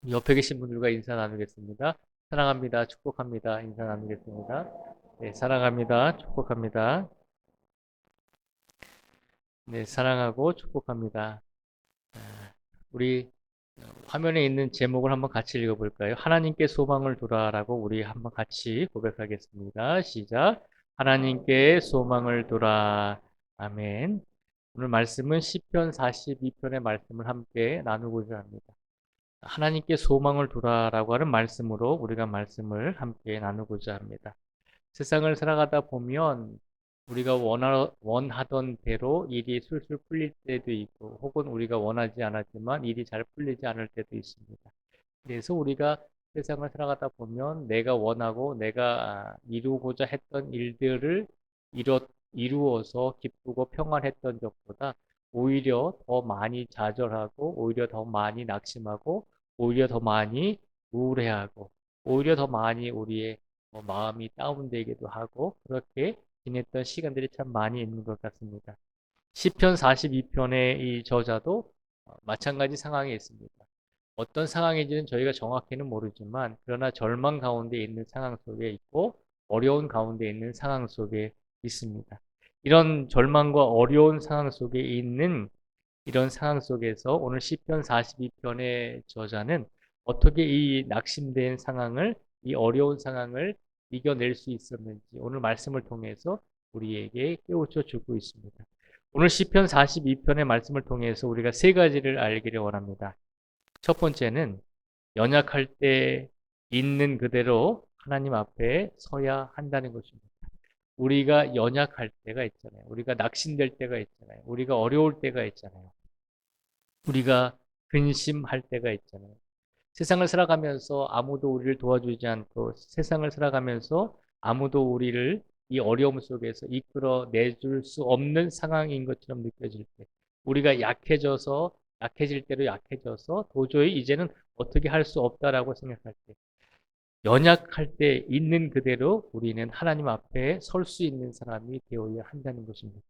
옆에 계신 분들과 인사 나누겠습니다. 사랑합니다. 축복합니다. 인사 나누겠습니다. 네, 사랑합니다. 축복합니다. 네, 사랑하고 축복합니다. 우리 화면에 있는 제목을 한번 같이 읽어볼까요? 하나님께 소망을 두라라고 우리 한번 같이 고백하겠습니다. 시작. 하나님께 소망을 두라. 아멘. 오늘 말씀은 시편 42편의 말씀을 함께 나누고자 합니다. 하나님께 소망을 두라라고 하는 말씀으로 우리가 말씀을 함께 나누고자 합니다. 세상을 살아가다 보면 우리가 원하던 대로 일이 술술 풀릴 때도 있고 혹은 우리가 원하지 않았지만 일이 잘 풀리지 않을 때도 있습니다. 그래서 우리가 세상을 살아가다 보면 내가 원하고 내가 이루고자 했던 일들을 이루어서 기쁘고 평안했던 적보다 오히려 더 많이 좌절하고 오히려 더 많이 낙심하고 오히려 더 많이 우울해하고 오히려 더 많이 우리의 마음이 다운되기도 하고 그렇게 지냈던 시간들이 참 많이 있는 것 같습니다. 시편 42편의 이 저자도 마찬가지 상황에 있습니다. 어떤 상황인지는 저희가 정확히는 모르지만 그러나 절망 가운데 있는 상황 속에 있고 어려운 가운데 있는 상황 속에 있습니다. 이런 절망과 어려운 상황 속에 있는 이런 상황 속에서 오늘 시편 42편의 저자는 어떻게 이 낙심된 상황을 이 어려운 상황을 이겨낼 수 있었는지 오늘 말씀을 통해서 우리에게 깨우쳐 주고 있습니다. 오늘 시편 42편의 말씀을 통해서 우리가 세 가지를 알기를 원합니다. 첫 번째는 연약할 때 있는 그대로 하나님 앞에 서야 한다는 것입니다. 우리가 연약할 때가 있잖아요. 우리가 낙심될 때가 있잖아요. 우리가 어려울 때가 있잖아요. 우리가 근심할 때가 있잖아요. 세상을 살아가면서 아무도 우리를 도와주지 않고 세상을 살아가면서 아무도 우리를 이 어려움 속에서 이끌어 내줄 수 없는 상황인 것처럼 느껴질 때 우리가 약해질 대로 약해져서 도저히 이제는 어떻게 할 수 없다라고 생각할 때 연약할 때 있는 그대로 우리는 하나님 앞에 설 수 있는 사람이 되어야 한다는 것입니다.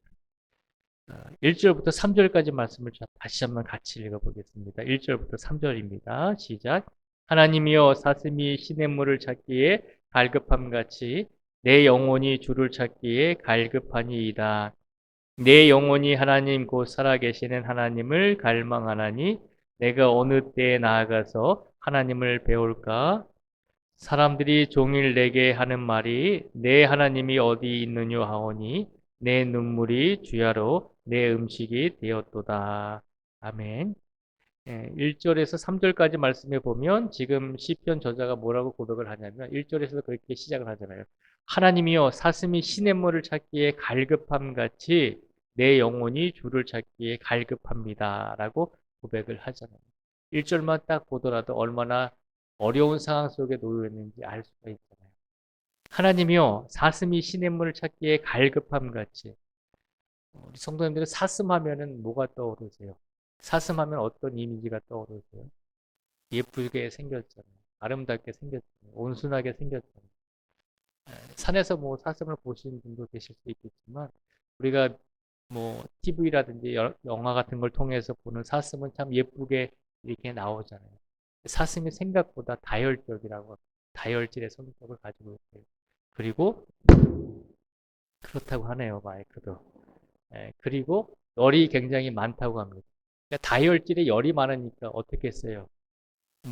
1절부터 3절까지 말씀을 다시 한번 같이 읽어보겠습니다. 1절부터 3절입니다. 시작. 하나님이여 사슴이 시냇물을 찾기에 갈급함같이 내 영혼이 주를 찾기에 갈급하니이다. 내 영혼이 하나님 곧 살아계시는 하나님을 갈망하나니 내가 어느 때에 나아가서 하나님을 배울까? 사람들이 종일 내게 하는 말이 내 하나님이 어디 있느냐 하오니 내 눈물이 주야로 내 음식이 되었도다. 아멘. 1절에서 3절까지 말씀해 보면 지금 시편 저자가 뭐라고 고백을 하냐면 1절에서 그렇게 시작을 하잖아요. 하나님이여 사슴이 시냇물을 찾기에 갈급함 같이 내 영혼이 주를 찾기에 갈급합니다. 라고 고백을 하잖아요. 1절만 딱 보더라도 얼마나 어려운 상황 속에 놓여 있는지 알 수가 있잖아요. 하나님이여 사슴이 시냇물을 찾기에 갈급함 같이 우리 성도님들은 사슴하면은 뭐가 떠오르세요? 사슴하면 어떤 이미지가 떠오르세요? 예쁘게 생겼잖아요. 아름답게 생겼잖아요. 온순하게 생겼잖아요. 산에서 뭐 사슴을 보시는 분도 계실 수 있겠지만 우리가 뭐 TV라든지 영화 같은 걸 통해서 보는 사슴은 참 예쁘게 이렇게 나오잖아요. 사슴이 생각보다 다혈질의 성격을 가지고 있어요. 그리고 그렇다고 하네요, 마이크도. 그리고 열이 굉장히 많다고 합니다. 그러니까 다혈질에 열이 많으니까 어떻게 했어요?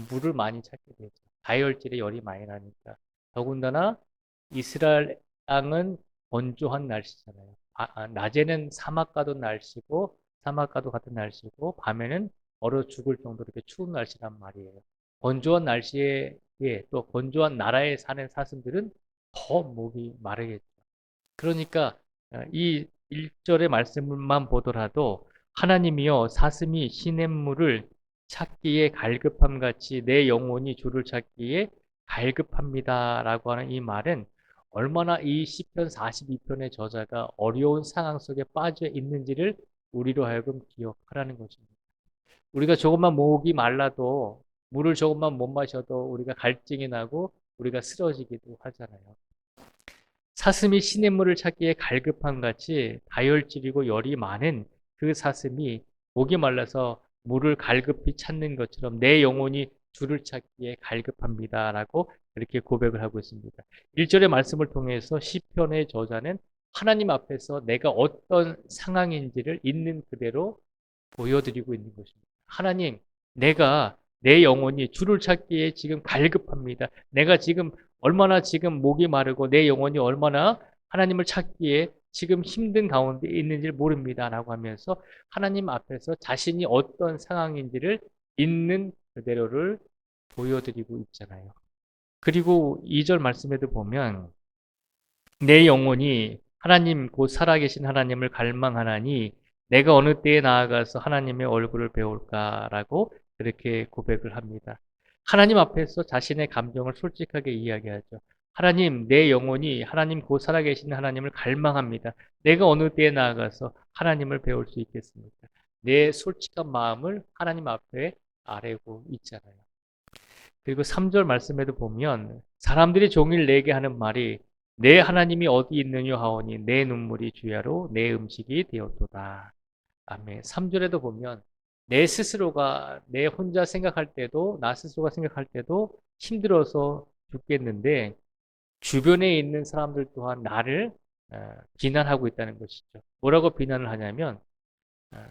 물을 많이 찾게 되죠. 다혈질에 열이 많이 나니까. 더군다나 이스라엘 땅은 건조한 날씨잖아요. 낮에는 사막과도 같은 날씨고, 밤에는 얼어 죽을 정도로 이렇게 추운 날씨란 말이에요. 건조한 날씨에, 또 건조한 나라에 사는 사슴들은 더 목이 마르겠죠. 그러니까 이 1절의 말씀만 보더라도 하나님이여 사슴이 시냇물을 찾기에 갈급함 같이 내 영혼이 주를 찾기에 갈급합니다라고 하는 이 말은 얼마나 이 시편 42편의 저자가 어려운 상황 속에 빠져 있는지를 우리로 하여금 기억하라는 것입니다. 우리가 조금만 목이 말라도 물을 조금만 못 마셔도 우리가 갈증이 나고 우리가 쓰러지기도 하잖아요. 사슴이 시냇물을 찾기에 갈급함 같이 다혈질이고 열이 많은 그 사슴이 목이 말라서 물을 갈급히 찾는 것처럼 내 영혼이 주를 찾기에 갈급합니다라고 그렇게 고백을 하고 있습니다. 1절의 말씀을 통해서 시편의 저자는 하나님 앞에서 내가 어떤 상황인지를 있는 그대로 보여드리고 있는 것입니다. 하나님, 내가 내 영혼이 주를 찾기에 지금 갈급합니다. 내가 지금 얼마나 지금 목이 마르고 내 영혼이 얼마나 하나님을 찾기에 지금 힘든 가운데 있는지를 모릅니다. 라고 하면서 하나님 앞에서 자신이 어떤 상황인지를 있는 그대로를 보여드리고 있잖아요. 그리고 2절 말씀에도 보면 내 영혼이 하나님 곧 살아계신 하나님을 갈망하나니 내가 어느 때에 나아가서 하나님의 얼굴을 배울까라고 그렇게 고백을 합니다. 하나님 앞에서 자신의 감정을 솔직하게 이야기하죠. 하나님, 내 영혼이 하나님 곧 살아계신 하나님을 갈망합니다. 내가 어느 때에 나아가서 하나님을 배울 수 있겠습니까? 내 솔직한 마음을 하나님 앞에 아뢰고 있잖아요. 그리고 3절 말씀에도 보면 사람들이 종일 내게 하는 말이 내 하나님이 어디 있느냐 하오니 내 눈물이 주야로 내 음식이 되었도다. 아멘. 3절에도 보면 내 스스로가 내 혼자 생각할 때도 나 스스로가 생각할 때도 힘들어서 죽겠는데 주변에 있는 사람들 또한 나를 비난하고 있다는 것이죠. 뭐라고 비난을 하냐면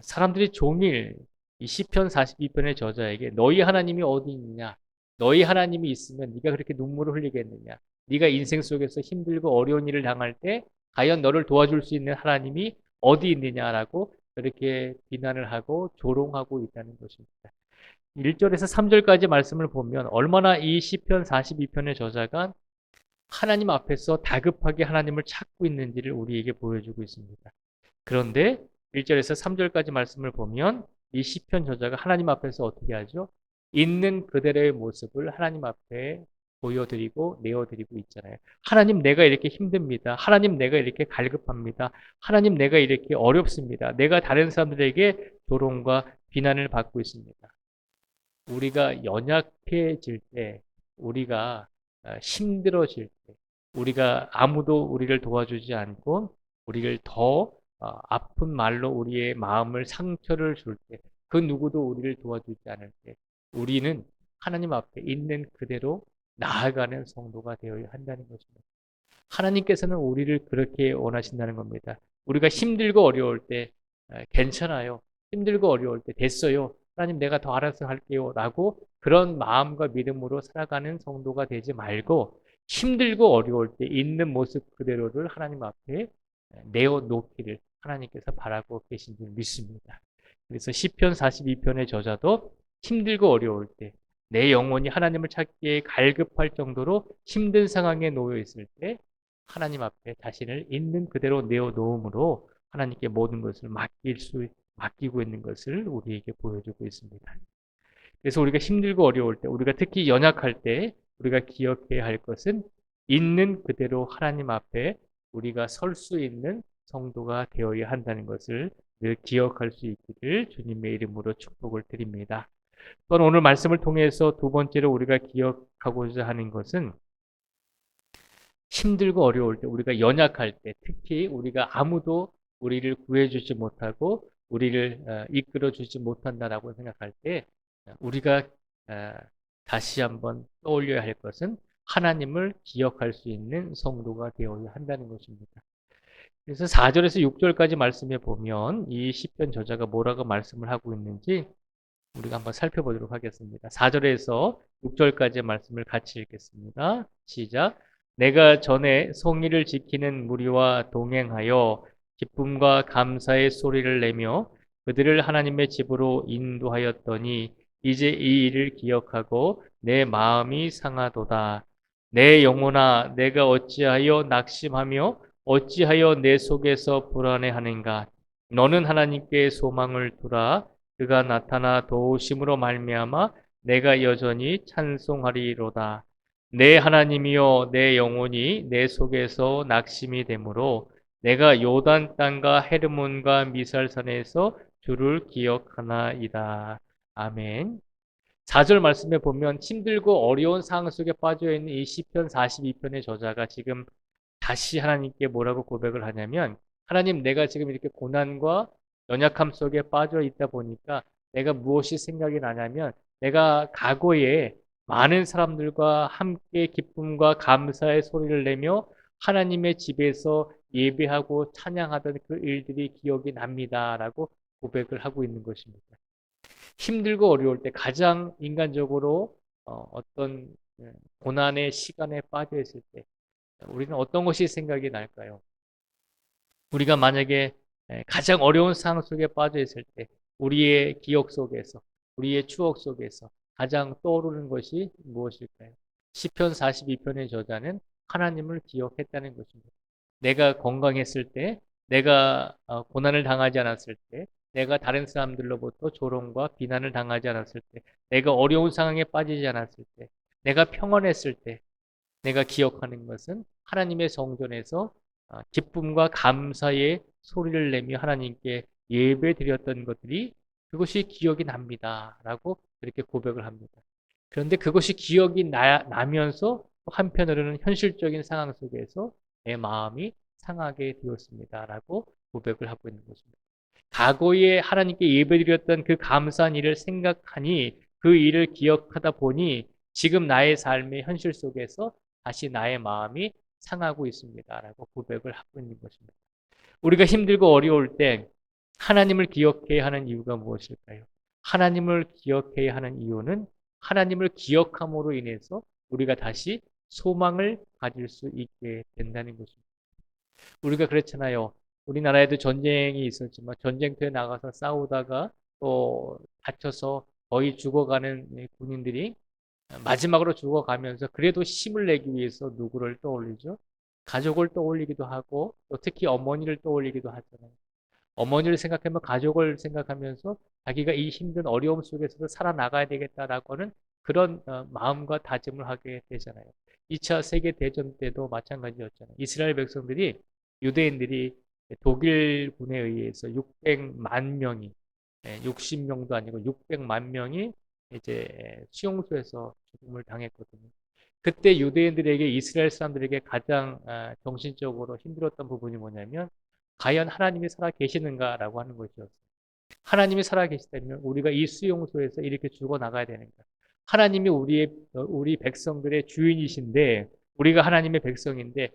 사람들이 종일 이 시편 42편의 저자에게 너희 하나님이 어디 있느냐? 너희 하나님이 있으면 네가 그렇게 눈물을 흘리겠느냐? 네가 인생 속에서 힘들고 어려운 일을 당할 때 과연 너를 도와줄 수 있는 하나님이 어디 있느냐라고 그렇게 비난을 하고 조롱하고 있다는 것입니다. 1절에서 3절까지 말씀을 보면 얼마나 이 시편 42편의 저자가 하나님 앞에서 다급하게 하나님을 찾고 있는지를 우리에게 보여주고 있습니다. 그런데 1절에서 3절까지 말씀을 보면 이 시편 저자가 하나님 앞에서 어떻게 하죠? 있는 그대로의 모습을 하나님 앞에 보여드리고 내어드리고 있잖아요. 하나님 내가 이렇게 힘듭니다. 하나님 내가 이렇게 갈급합니다. 하나님 내가 이렇게 어렵습니다. 내가 다른 사람들에게 조롱과 비난을 받고 있습니다. 우리가 연약해질 때, 우리가 힘들어질 때, 우리가 아무도 우리를 도와주지 않고 우리를 더 아픈 말로 우리의 마음을 상처를 줄 때, 그 누구도 우리를 도와주지 않을 때, 우리는 하나님 앞에 있는 그대로 나아가는 성도가 되어야 한다는 것입니다. 하나님께서는 우리를 그렇게 원하신다는 겁니다. 우리가 힘들고 어려울 때 괜찮아요. 힘들고 어려울 때 됐어요. 하나님 내가 더 알아서 할게요. 라고 그런 마음과 믿음으로 살아가는 성도가 되지 말고 힘들고 어려울 때 있는 모습 그대로를 하나님 앞에 내어놓기를 하나님께서 바라고 계신 줄 믿습니다. 그래서 시편 42편의 저자도 힘들고 어려울 때 내 영혼이 하나님을 찾기에 갈급할 정도로 힘든 상황에 놓여 있을 때 하나님 앞에 자신을 있는 그대로 내어놓음으로 하나님께 모든 것을 맡기고 있는 것을 우리에게 보여주고 있습니다. 그래서 우리가 힘들고 어려울 때, 우리가 특히 연약할 때 우리가 기억해야 할 것은 있는 그대로 하나님 앞에 우리가 설 수 있는 성도가 되어야 한다는 것을 늘 기억할 수 있기를 주님의 이름으로 축복을 드립니다. 또한 오늘 말씀을 통해서 두 번째로 우리가 기억하고자 하는 것은 힘들고 어려울 때, 우리가 연약할 때, 특히 우리가 아무도 우리를 구해주지 못하고 우리를 이끌어주지 못한다라고 생각할 때 우리가 다시 한번 떠올려야 할 것은 하나님을 기억할 수 있는 성도가 되어야 한다는 것입니다. 그래서 4절에서 6절까지 말씀해 보면 이 시편 저자가 뭐라고 말씀을 하고 있는지 우리가 한번 살펴보도록 하겠습니다. 4절에서 6절까지의 말씀을 같이 읽겠습니다. 시작. 내가 전에 성의를 지키는 무리와 동행하여 기쁨과 감사의 소리를 내며 그들을 하나님의 집으로 인도하였더니 이제 이 일을 기억하고 내 마음이 상하도다. 내 영혼아 내가 어찌하여 낙심하며 어찌하여 내 속에서 불안해하는가. 너는 하나님께 소망을 두라. 그가 나타나 도우심으로 말미암아 내가 여전히 찬송하리로다. 내 하나님이여 내 영혼이 내 속에서 낙심이 되므로 내가 요단 땅과 헤르몬과 미살산에서 주를 기억하나이다. 아멘. 4절 말씀에 보면 힘들고 어려운 상황 속에 빠져 있는 이 시편 42편의 저자가 지금 다시 하나님께 뭐라고 고백을 하냐면 하나님 내가 지금 이렇게 고난과 연약함 속에 빠져 있다 보니까 내가 무엇이 생각이 나냐면 내가 과거에 많은 사람들과 함께 기쁨과 감사의 소리를 내며 하나님의 집에서 예배하고 찬양하던 그 일들이 기억이 납니다라고 고백을 하고 있는 것입니다. 힘들고 어려울 때 가장 인간적으로 어떤 고난의 시간에 빠져 있을 때 우리는 어떤 것이 생각이 날까요? 우리가 만약에 가장 어려운 상황 속에 빠져 있을 때 우리의 기억 속에서 우리의 추억 속에서 가장 떠오르는 것이 무엇일까요? 시편 42편의 저자는 하나님을 기억했다는 것입니다. 내가 건강했을 때, 내가 고난을 당하지 않았을 때, 내가 다른 사람들로부터 조롱과 비난을 당하지 않았을 때, 내가 어려운 상황에 빠지지 않았을 때, 내가 평안했을 때, 내가 기억하는 것은 하나님의 성전에서 기쁨과 감사의 소리를 내며 하나님께 예배드렸던 것들이 그것이 기억이 납니다. 라고 그렇게 고백을 합니다. 그런데 그것이 기억이 나면서 한편으로는 현실적인 상황 속에서 내 마음이 상하게 되었습니다. 라고 고백을 하고 있는 것입니다. 과거에 하나님께 예배드렸던 그 감사한 일을 생각하니 그 일을 기억하다 보니 지금 나의 삶의 현실 속에서 다시 나의 마음이 상하고 있습니다. 라고 고백을 하고 있는 것입니다. 우리가 힘들고 어려울 때 하나님을 기억해야 하는 이유가 무엇일까요? 하나님을 기억해야 하는 이유는 하나님을 기억함으로 인해서 우리가 다시 소망을 가질 수 있게 된다는 것입니다. 우리가 그렇잖아요. 우리나라에도 전쟁이 있었지만 전쟁터에 나가서 싸우다가 또 다쳐서 거의 죽어가는 군인들이 마지막으로 죽어가면서 그래도 힘을 내기 위해서 누구를 떠올리죠? 가족을 떠올리기도 하고 또 특히 어머니를 떠올리기도 하잖아요. 어머니를 생각하면 가족을 생각하면서 자기가 이 힘든 어려움 속에서도 살아나가야 되겠다라고 하는 그런 마음과 다짐을 하게 되잖아요. 2차 세계대전 때도 마찬가지였잖아요. 이스라엘 백성들이 유대인들이 독일군에 의해서 600만 명이 60명도 아니고 600만 명이 이제 수용소에서 죽음을 당했거든요. 그때 유대인들에게 이스라엘 사람들에게 가장 정신적으로 힘들었던 부분이 뭐냐면 과연 하나님이 살아 계시는가라고 하는 것이었어요. 하나님이 살아 계시다면 우리가 이 수용소에서 이렇게 죽어 나가야 되는가? 하나님이 우리 백성들의 주인이신데 우리가 하나님의 백성인데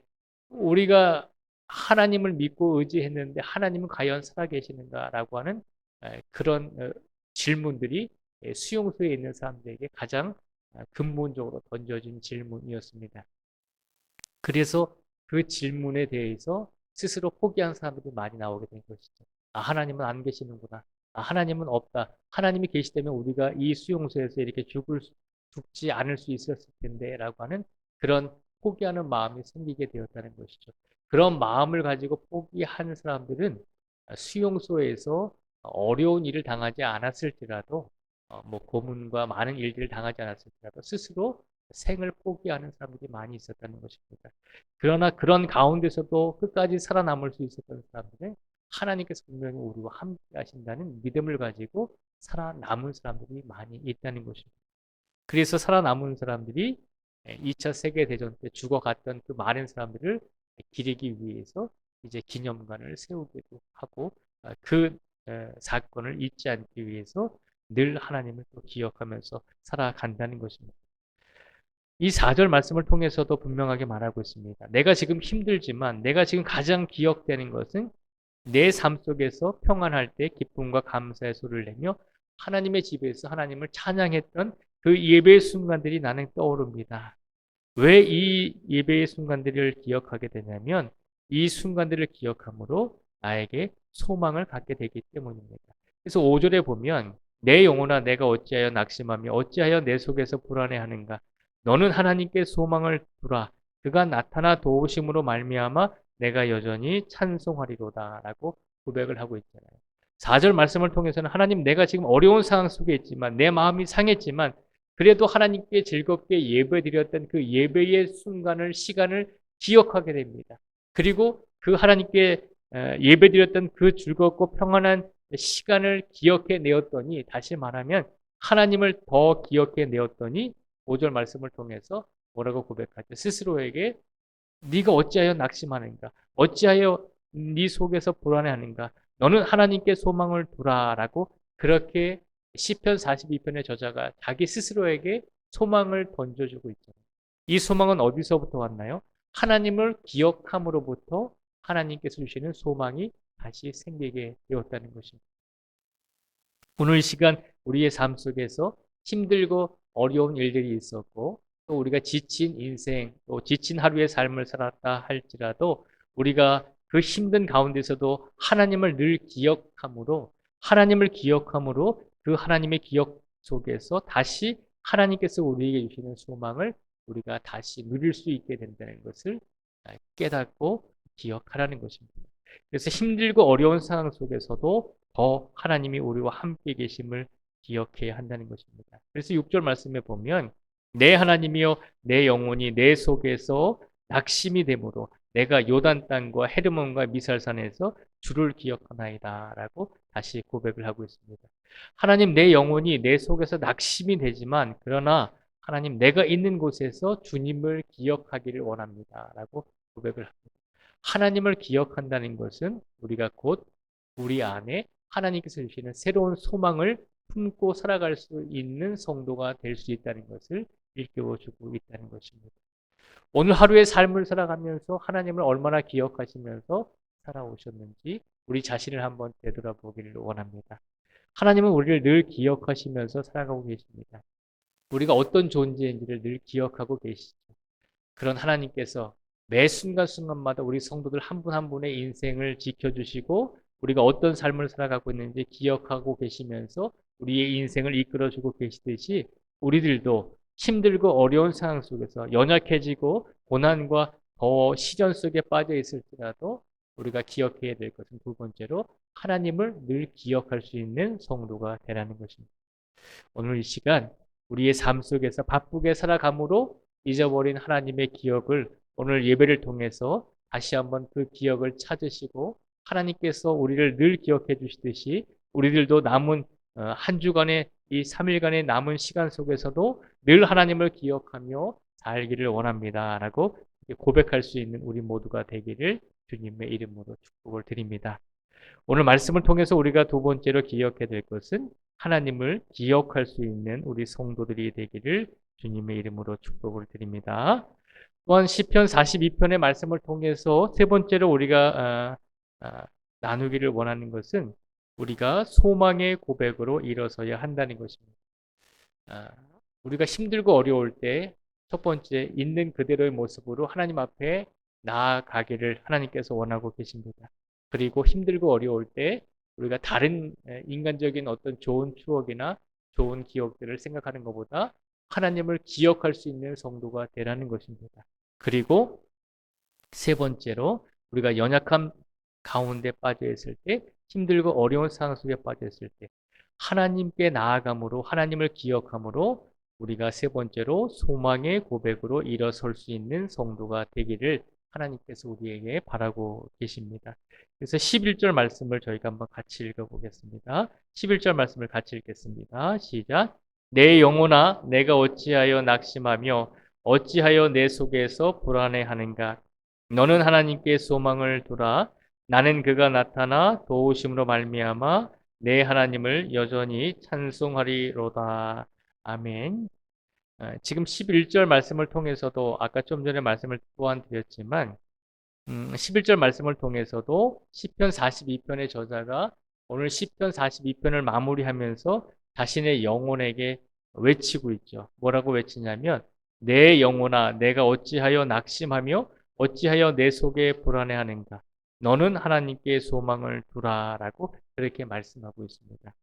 우리가 하나님을 믿고 의지했는데 하나님은 과연 살아 계시는가라고 하는 그런 질문들이 수용소에 있는 사람들에게 가장 근본적으로 던져진 질문이었습니다. 그래서 그 질문에 대해서 스스로 포기한 사람들이 많이 나오게 된 것이죠. 아, 하나님은 안 계시는구나. 아, 하나님은 없다. 하나님이 계시다면 우리가 이 수용소에서 이렇게 죽지 않을 수 있었을 텐데 라고 하는 그런 포기하는 마음이 생기게 되었다는 것이죠. 그런 마음을 가지고 포기한 사람들은 수용소에서 어려운 일을 당하지 않았을지라도 뭐 고문과 많은 일들을 당하지 않았을지라도 스스로 생을 포기하는 사람들이 많이 있었다는 것입니다. 그러나 그런 가운데서도 끝까지 살아남을 수 있었던 사람들은 하나님께서 분명히 우리와 함께 하신다는 믿음을 가지고 살아남은 사람들이 많이 있다는 것입니다. 그래서 살아남은 사람들이 2차 세계대전 때 죽어갔던 그 많은 사람들을 기리기 위해서 이제 기념관을 세우기도 하고 그 사건을 잊지 않기 위해서 늘 하나님을 또 기억하면서 살아간다는 것입니다. 이 4절 말씀을 통해서도 분명하게 말하고 있습니다. 내가 지금 힘들지만 내가 지금 가장 기억되는 것은 내 삶 속에서 평안할 때 기쁨과 감사의 소리를 내며 하나님의 집에서 하나님을 찬양했던 그 예배의 순간들이 나는 떠오릅니다. 왜 이 예배의 순간들을 기억하게 되냐면 이 순간들을 기억함으로 나에게 소망을 갖게 되기 때문입니다. 그래서 5절에 보면 내 영혼아 내가 어찌하여 낙심하며 어찌하여 내 속에서 불안해하는가 너는 하나님께 소망을 두라 그가 나타나 도우심으로 말미암아 내가 여전히 찬송하리로다 라고 고백을 하고 있잖아요. 4절 말씀을 통해서는 하나님 내가 지금 어려운 상황 속에 있지만 내 마음이 상했지만 그래도 하나님께 즐겁게 예배드렸던 그 예배의 순간을 시간을 기억하게 됩니다. 그리고 그 하나님께 예배드렸던 그 즐겁고 평안한 시간을 기억해 내었더니 다시 말하면 하나님을 더 기억해 내었더니 5절 말씀을 통해서 뭐라고 고백하죠? 스스로에게 네가 어찌하여 낙심하는가? 어찌하여 네 속에서 불안해하는가? 너는 하나님께 소망을 두라라고 그렇게 시편 42편의 저자가 자기 스스로에게 소망을 던져주고 있잖아요. 이 소망은 어디서부터 왔나요? 하나님을 기억함으로부터 하나님께서 주시는 소망이 다시 생기게 되었다는 것입니다. 오늘 이 시간 우리의 삶 속에서 힘들고 어려운 일들이 있었고 또 우리가 지친 인생, 또 지친 하루의 삶을 살았다 할지라도 우리가 그 힘든 가운데서도 하나님을 늘 기억함으로 그 하나님의 기억 속에서 다시 하나님께서 우리에게 주시는 소망을 우리가 다시 누릴 수 있게 된다는 것을 깨닫고 기억하라는 것입니다. 그래서 힘들고 어려운 상황 속에서도 더 하나님이 우리와 함께 계심을 기억해야 한다는 것입니다. 그래서 6절 말씀에 보면 내 하나님이여 내 영혼이 내 속에서 낙심이 되므로 내가 요단 땅과 헤르몬과 미살산에서 주를 기억하나이다 라고 다시 고백을 하고 있습니다. 하나님 내 영혼이 내 속에서 낙심이 되지만 그러나 하나님 내가 있는 곳에서 주님을 기억하기를 원합니다 라고 고백을 합니다. 하나님을 기억한다는 것은 우리가 곧 우리 안에 하나님께서 주시는 새로운 소망을 품고 살아갈 수 있는 성도가 될 수 있다는 것을 일깨워주고 있다는 것입니다. 오늘 하루의 삶을 살아가면서 하나님을 얼마나 기억하시면서 살아오셨는지 우리 자신을 한번 되돌아보기를 원합니다. 하나님은 우리를 늘 기억하시면서 살아가고 계십니다. 우리가 어떤 존재인지를 늘 기억하고 계시죠. 그런 하나님께서 매 순간순간마다 우리 성도들 한 분 한 분의 인생을 지켜주시고 우리가 어떤 삶을 살아가고 있는지 기억하고 계시면서 우리의 인생을 이끌어주고 계시듯이 우리들도 힘들고 어려운 상황 속에서 연약해지고 고난과 더 시련 속에 빠져 있을지라도 우리가 기억해야 될 것은 두 번째로 하나님을 늘 기억할 수 있는 성도가 되라는 것입니다. 오늘 이 시간 우리의 삶 속에서 바쁘게 살아감으로 잊어버린 하나님의 기억을 오늘 예배를 통해서 다시 한번 그 기억을 찾으시고 하나님께서 우리를 늘 기억해 주시듯이 우리들도 남은 한 주간의 이 3일간의 남은 시간 속에서도 늘 하나님을 기억하며 살기를 원합니다 라고 고백할 수 있는 우리 모두가 되기를 주님의 이름으로 축복을 드립니다. 오늘 말씀을 통해서 우리가 두 번째로 기억해야 될 것은 하나님을 기억할 수 있는 우리 성도들이 되기를 주님의 이름으로 축복을 드립니다. 또한 시편 42편의 말씀을 통해서 세 번째로 우리가 나누기를 원하는 것은 우리가 소망의 고백으로 일어서야 한다는 것입니다. 우리가 힘들고 어려울 때 첫 번째 있는 그대로의 모습으로 하나님 앞에 나아가기를 하나님께서 원하고 계십니다. 그리고 힘들고 어려울 때 우리가 다른 인간적인 어떤 좋은 추억이나 좋은 기억들을 생각하는 것보다 하나님을 기억할 수 있는 성도가 되라는 것입니다. 그리고 세 번째로 우리가 연약함 가운데 빠져 있을 때 힘들고 어려운 상황 속에 빠져 있을 때 하나님께 나아감으로 하나님을 기억함으로 우리가 세 번째로 소망의 고백으로 일어설 수 있는 성도가 되기를 하나님께서 우리에게 바라고 계십니다. 그래서 11절 말씀을 저희가 한번 같이 읽어보겠습니다. 11절 말씀을 같이 읽겠습니다. 시작. 내 영혼아 내가 어찌하여 낙심하며 어찌하여 내 속에서 불안해하는가. 너는 하나님께 소망을 두라. 나는 그가 나타나 도우심으로 말미암아 내 하나님을 여전히 찬송하리로다. 아멘. 지금 11절 말씀을 통해서도 아까 좀 전에 말씀을 또한 드렸지만 11절 말씀을 통해서도 시편 42편의 저자가 오늘 시편 42편을 마무리하면서 자신의 영혼에게 외치고 있죠. 뭐라고 외치냐면 내 영혼아 내가 어찌하여 낙심하며 어찌하여 내 속에 불안해하는가. 너는 하나님께 소망을 두라 라고 그렇게 말씀하고 있습니다.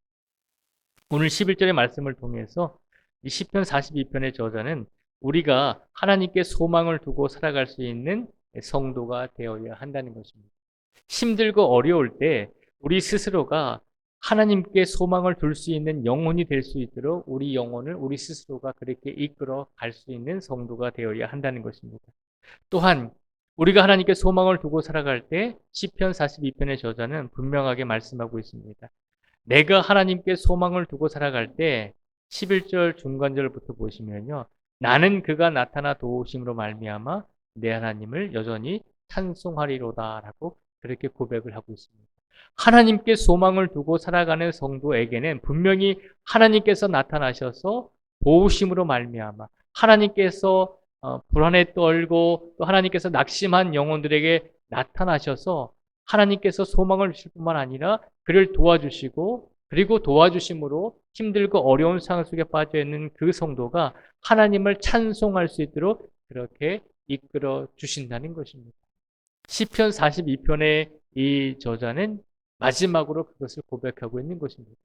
오늘 11절의 말씀을 통해서 이 시편 42편의 저자는 우리가 하나님께 소망을 두고 살아갈 수 있는 성도가 되어야 한다는 것입니다. 힘들고 어려울 때 우리 스스로가 하나님께 소망을 둘 수 있는 영혼이 될 수 있도록 우리 영혼을 우리 스스로가 그렇게 이끌어 갈 수 있는 성도가 되어야 한다는 것입니다. 또한 우리가 하나님께 소망을 두고 살아갈 때 시편 42편의 저자는 분명하게 말씀하고 있습니다. 내가 하나님께 소망을 두고 살아갈 때 11절 중간절부터 보시면요. 나는 그가 나타나 도우심으로 말미암아 내 하나님을 여전히 찬송하리로다 라고 그렇게 고백을 하고 있습니다. 하나님께 소망을 두고 살아가는 성도에게는 분명히 하나님께서 나타나셔서 도우심으로 말미암아 하나님께서 불안에 떨고 또 하나님께서 낙심한 영혼들에게 나타나셔서 하나님께서 소망을 주실 뿐만 아니라 그를 도와주시고 그리고 도와주심으로 힘들고 어려운 상황 속에 빠져 있는 그 성도가 하나님을 찬송할 수 있도록 그렇게 이끌어 주신다는 것입니다. 시편 42편의 이 저자는 마지막으로 그것을 고백하고 있는 것입니다.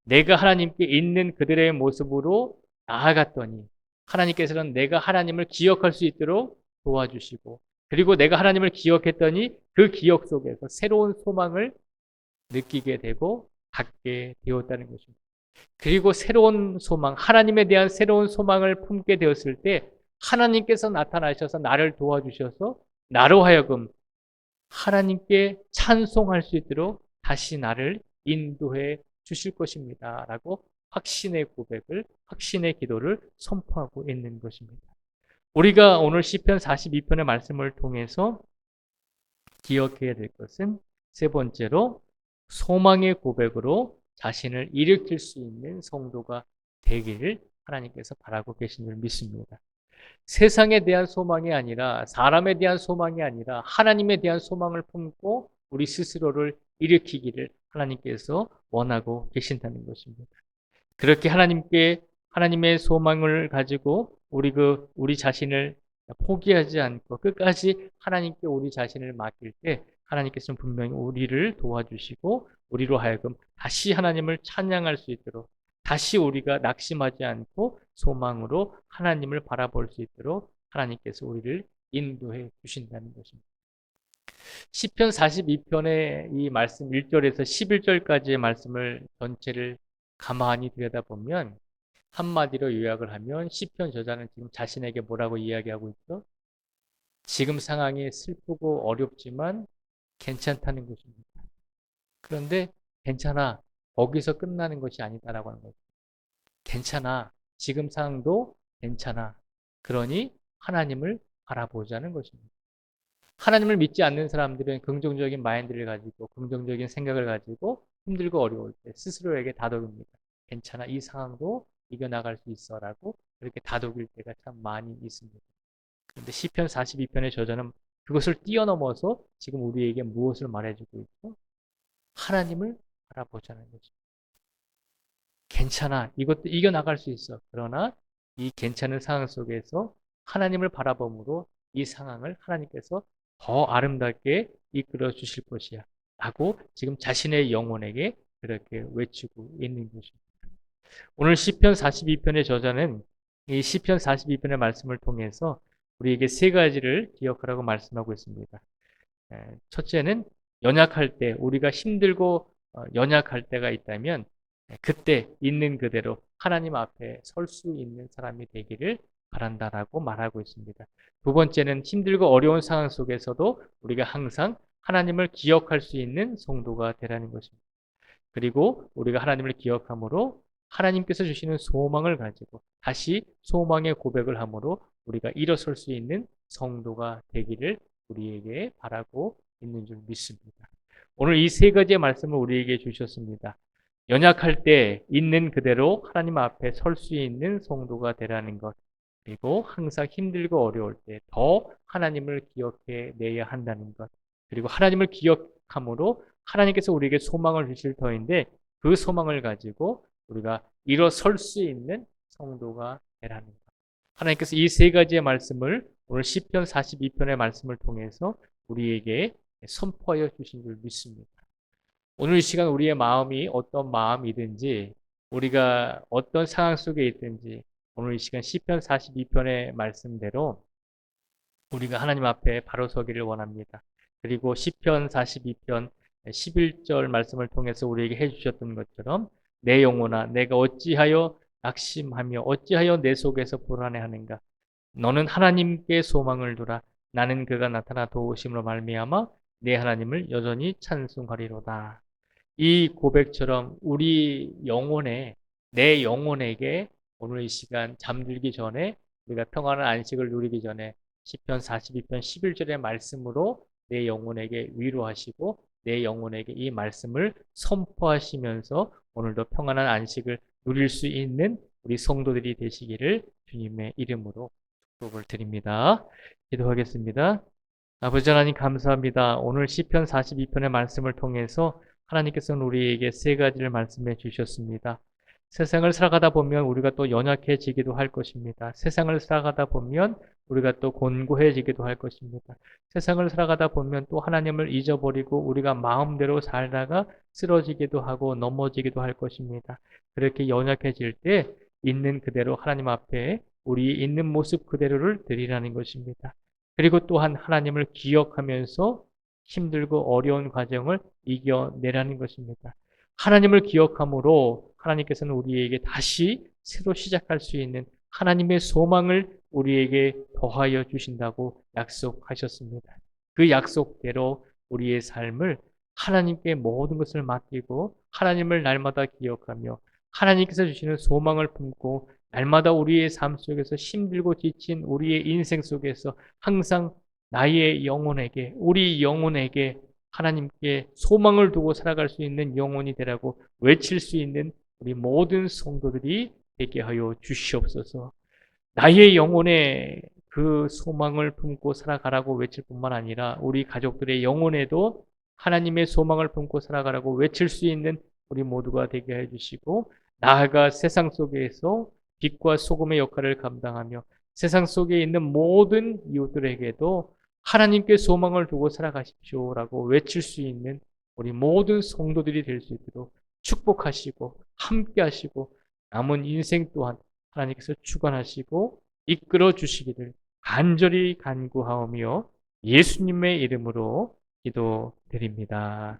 내가 하나님께 있는 그들의 모습으로 나아갔더니 하나님께서는 내가 하나님을 기억할 수 있도록 도와주시고 그리고 내가 하나님을 기억했더니 그 기억 속에서 새로운 소망을 느끼게 되고 갖게 되었다는 것입니다. 그리고 새로운 소망, 하나님에 대한 새로운 소망을 품게 되었을 때 하나님께서 나타나셔서 나를 도와주셔서 나로 하여금 하나님께 찬송할 수 있도록 다시 나를 인도해 주실 것입니다. 라고 확신의 고백을, 확신의 기도를 선포하고 있는 것입니다. 우리가 오늘 시편 42편의 말씀을 통해서 기억해야 될 것은 세 번째로 소망의 고백으로 자신을 일으킬 수 있는 성도가 되기를 하나님께서 바라고 계신 줄 믿습니다. 세상에 대한 소망이 아니라 사람에 대한 소망이 아니라 하나님에 대한 소망을 품고 우리 스스로를 일으키기를 하나님께서 원하고 계신다는 것입니다. 그렇게 하나님의 소망을 가지고 우리 자신을 포기하지 않고 끝까지 하나님께 우리 자신을 맡길 때 하나님께서는 분명히 우리를 도와주시고 우리로 하여금 다시 하나님을 찬양할 수 있도록 다시 우리가 낙심하지 않고 소망으로 하나님을 바라볼 수 있도록 하나님께서 우리를 인도해 주신다는 것입니다. 시편 42편의 이 말씀 1절에서 11절까지의 말씀을 전체를 가만히 들여다보면 한마디로 요약을 하면 시편 저자는 지금 자신에게 뭐라고 이야기하고 있죠? 지금 상황이 슬프고 어렵지만 괜찮다는 것입니다. 그런데 괜찮아. 거기서 끝나는 것이 아니다라고 하는 거죠. 괜찮아. 지금 상황도 괜찮아. 그러니 하나님을 바라보자는 것입니다. 하나님을 믿지 않는 사람들은 긍정적인 마인드를 가지고 긍정적인 생각을 가지고 힘들고 어려울 때 스스로에게 다독입니다. 괜찮아. 이 상황도 이겨나갈 수 있어라고 그렇게 다독일 때가 참 많이 있습니다. 그런데 시편 42편의 저자는 그것을 뛰어넘어서 지금 우리에게 무엇을 말해주고 있죠? 하나님을 바라보자는 거죠. 괜찮아. 이것도 이겨나갈 수 있어. 그러나 이 괜찮은 상황 속에서 하나님을 바라봄으로 이 상황을 하나님께서 더 아름답게 이끌어 주실 것이야. 라고 지금 자신의 영혼에게 그렇게 외치고 있는 것입니다. 오늘 시편 42편의 저자는 이 시편 42편의 말씀을 통해서 우리에게 세 가지를 기억하라고 말씀하고 있습니다. 첫째는 연약할 때, 우리가 힘들고 연약할 때가 있다면 그때 있는 그대로 하나님 앞에 설 수 있는 사람이 되기를 바란다라고 말하고 있습니다. 두 번째는 힘들고 어려운 상황 속에서도 우리가 항상 하나님을 기억할 수 있는 성도가 되라는 것입니다. 그리고 우리가 하나님을 기억함으로 하나님께서 주시는 소망을 가지고 다시 소망의 고백을 함으로 우리가 일어설 수 있는 성도가 되기를 우리에게 바라고 있는 줄 믿습니다. 오늘 이 세 가지의 말씀을 우리에게 주셨습니다. 연약할 때 있는 그대로 하나님 앞에 설 수 있는 성도가 되라는 것, 그리고 항상 힘들고 어려울 때 더 하나님을 기억해 내야 한다는 것, 그리고 하나님을 기억함으로 하나님께서 우리에게 소망을 주실 터인데 그 소망을 가지고 우리가 일어설 수 있는 성도가 되라는 것. 하나님께서 이 세 가지의 말씀을 오늘 시편 42편의 말씀을 통해서 우리에게 선포하여 주신 줄 믿습니다. 오늘 이 시간 우리의 마음이 어떤 마음이든지 우리가 어떤 상황 속에 있든지 오늘 이 시간 시편 42편의 말씀대로 우리가 하나님 앞에 바로 서기를 원합니다. 그리고 시편 42편 11절 말씀을 통해서 우리에게 해주셨던 것처럼 내 영혼아 내가 어찌하여 낙심하며 어찌하여 내 속에서 불안해하는가. 너는 하나님께 소망을 두라. 나는 그가 나타나 도우심으로 말미암아 내 하나님을 여전히 찬송하리로다. 이 고백처럼 우리 영혼에 내 영혼에게 오늘 이 시간 잠들기 전에 우리가 평안한 안식을 누리기 전에 시편 42편 11절의 말씀으로 내 영혼에게 위로하시고 내 영혼에게 이 말씀을 선포하시면서 오늘도 평안한 안식을 누릴 수 있는 우리 성도들이 되시기를 주님의 이름으로 축복을 드립니다. 기도하겠습니다. 아버지 하나님 감사합니다. 오늘 시편 42편의 말씀을 통해서 하나님께서는 우리에게 세 가지를 말씀해 주셨습니다. 세상을 살아가다 보면 우리가 또 연약해지기도 할 것입니다. 세상을 살아가다 보면 우리가 또 곤고해지기도 할 것입니다. 세상을 살아가다 보면 또 하나님을 잊어버리고 우리가 마음대로 살다가 쓰러지기도 하고 넘어지기도 할 것입니다. 그렇게 연약해질 때 있는 그대로 하나님 앞에 우리 있는 모습 그대로를 드리라는 것입니다. 그리고 또한 하나님을 기억하면서 힘들고 어려운 과정을 이겨내라는 것입니다. 하나님을 기억함으로 하나님께서는 우리에게 다시 새로 시작할 수 있는 하나님의 소망을 우리에게 더하여 주신다고 약속하셨습니다. 그 약속대로 우리의 삶을 하나님께 모든 것을 맡기고 하나님을 날마다 기억하며 하나님께서 주시는 소망을 품고 날마다 우리의 삶 속에서 힘들고 지친 우리의 인생 속에서 항상 나의 영혼에게, 우리 영혼에게 하나님께 소망을 두고 살아갈 수 있는 영혼이 되라고 외칠 수 있는 우리 모든 성도들이 되게 하여 주시옵소서. 나의 영혼에 그 소망을 품고 살아가라고 외칠 뿐만 아니라 우리 가족들의 영혼에도 하나님의 소망을 품고 살아가라고 외칠 수 있는 우리 모두가 되게 해주시고 나아가 세상 속에서 빛과 소금의 역할을 감당하며 세상 속에 있는 모든 이웃들에게도 하나님께 소망을 두고 살아가십시오라고 외칠 수 있는 우리 모든 성도들이 될 수 있도록 축복하시고 함께 하시고 남은 인생 또한 하나님께서 주관하시고 이끌어 주시기를 간절히 간구하오며 예수님의 이름으로 기도드립니다.